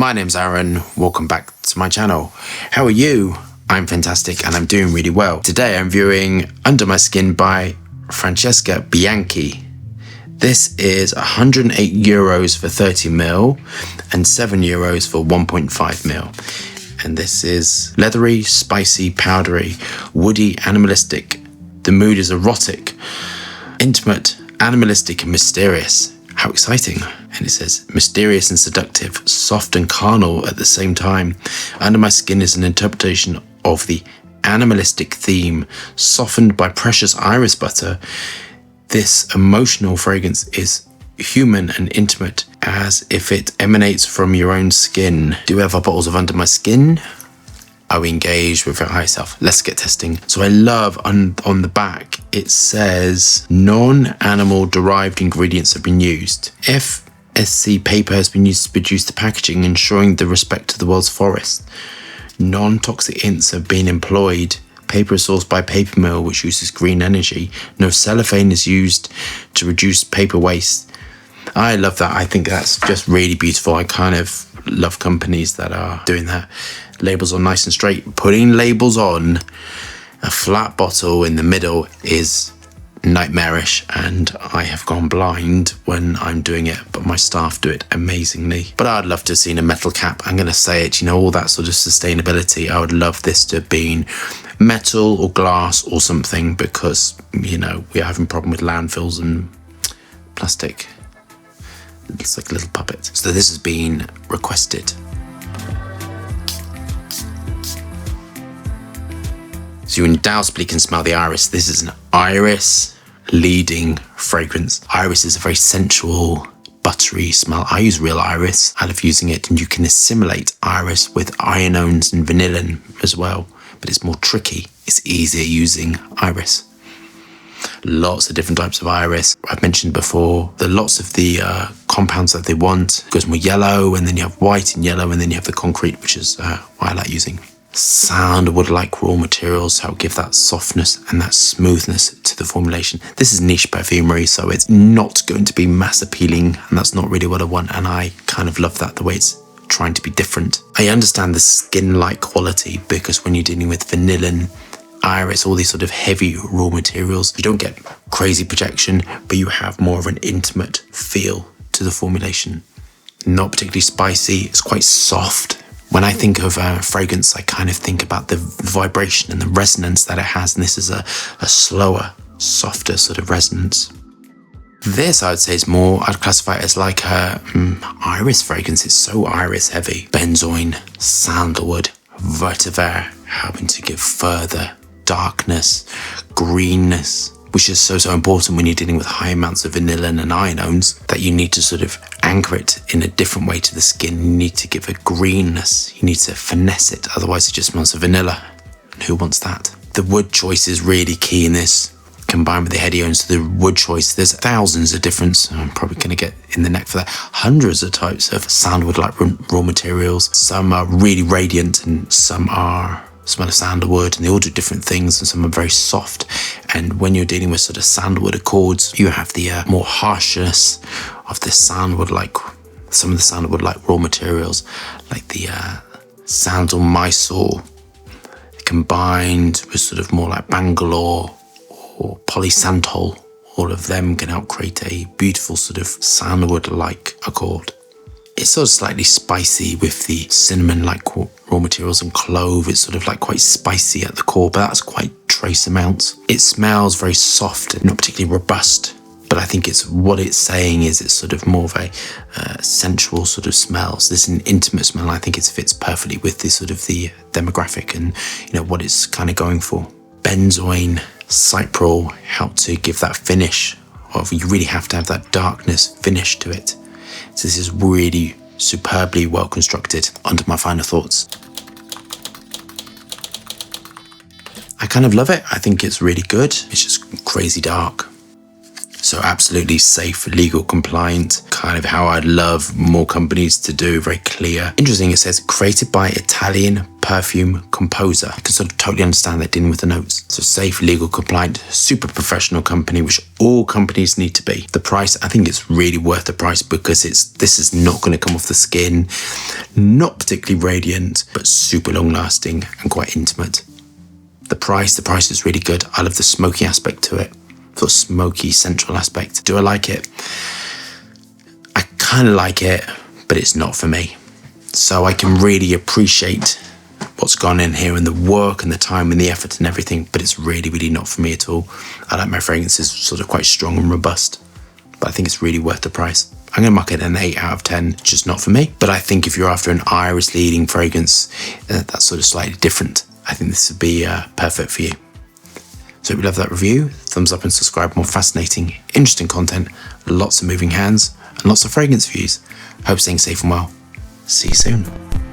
My name's Aaron, welcome back to my channel. How are you? I'm fantastic and I'm doing really well. Today I'm viewing Under My Skin by Francesca Bianchi. This is €108 for 30ml and €7 for 1.5ml. And this is leathery, spicy, powdery, woody, animalistic. The mood is erotic, intimate, animalistic and mysterious. How exciting. And it says, mysterious and seductive, soft and carnal at the same time. Under My Skin is an interpretation of the animalistic theme, softened by precious iris butter. This emotional fragrance is human and intimate, as if it emanates from your own skin. Do you have bottles of Under My Skin? Are we engaged with your higher self? Let's get testing. So I love on the back, it says non-animal derived ingredients have been used. FSC paper has been used to produce the packaging, ensuring the respect to the world's forest. Non-toxic inks have been employed. Paper is sourced by Perfumer, which uses green energy. No cellophane is used to reduce paper waste. I love that. I think that's just really beautiful. I kind of love companies that are doing that. Labels are nice and straight. Putting labels on a flat bottle in the middle is nightmarish, and I have gone blind when I'm doing it, but my staff do it amazingly. But I'd love to have seen a metal cap. I'm going to say it, all that sort of sustainability. I would love this to have been metal or glass or something, because, we're having a problem with landfills and plastic. It's like a little puppet. So this has been requested. So you undoubtedly can smell the iris. This is an iris leading fragrance. Iris is a very sensual, buttery smell. I use real iris. I love using it, and you can assimilate iris with ionones and vanillin as well, but it's more tricky. It's easier using iris. Lots of different types of iris. I've mentioned before, lots of the compounds that they want. It goes more yellow, and then you have white and yellow, and then you have the concrete, which is what I like using. Sandalwood-like raw materials to help give that softness and that smoothness to the formulation. This is niche perfumery, so it's not going to be mass appealing, and that's not really what I want, and I kind of love that, the way it's trying to be different. I understand the skin-like quality, because when you're dealing with vanillin, iris, all these sort of heavy raw materials, you don't get crazy projection, but you have more of an intimate feel to the formulation. Not particularly spicy, it's quite soft. When I think of fragrance, I kind of think about the vibration and the resonance that it has, and this is a slower, softer sort of resonance. This, I would say, is more, I'd classify it as like a iris fragrance. It's so iris heavy. Benzoin, sandalwood, vetiver, helping to give further darkness, greenness, which is so important when you're dealing with high amounts of vanillin and ionones, that you need to sort of anchor it in a different way to the skin. You need to give a greenness. You need to finesse it. Otherwise, it just smells of vanilla. And who wants that? The wood choice is really key in this, combined with the hediones. So the wood choice, there's thousands of different, I'm probably going to get in the neck for that, hundreds of types of sandalwood-like raw materials. Some are really radiant, and some smell of sandalwood, and they all do different things, and some are very soft. And when you're dealing with sort of sandalwood accords, you have the more harshness of the sandalwood-like, some of the sandalwood-like raw materials, like the sandal mysore, combined with sort of more like Bangalore or polysantol. All of them can help create a beautiful sort of sandalwood-like accord. It's sort of slightly spicy with the cinnamon-like raw materials and clove. It's sort of like quite spicy at the core, but that's quite trace amounts. It smells very soft and not particularly robust, but I think what it's saying is it's sort of more of a sensual sort of smell. So this is an intimate smell. I think it fits perfectly with this sort of the demographic and what it's kind of going for. Benzoin, cyprol help to give that finish. You really have to have that darkness finish to it. So this is really superbly well constructed. Onto my final thoughts. I kind of love it. I think it's really good. It's just crazy dark. So absolutely safe, legal, compliant, kind of how I'd love more companies to do, very clear. Interesting, it says created by Italian perfume composer. I can sort of totally understand that dealing with the notes. So safe, legal, compliant, super professional company, which all companies need to be. The price, I think it's really worth the price because this is not going to come off the skin, not particularly radiant, but super long lasting and quite intimate. The price is really good. I love the smoky aspect to it. Sort of smoky central aspect. Do I like it? I kind of like it, but it's not for me. So I can really appreciate what's gone in here and the work and the time and the effort and everything, but it's really, really not for me at all. I like my fragrances sort of quite strong and robust, but I think it's really worth the price. I'm going to mark it an 8 out of 10, just not for me. But I think if you're after an iris leading fragrance, that's sort of slightly different. I think this would be perfect for you. So if you love that review, thumbs up and subscribe. More fascinating, interesting content, lots of moving hands and lots of fragrance views. Hope staying safe and well. See you soon.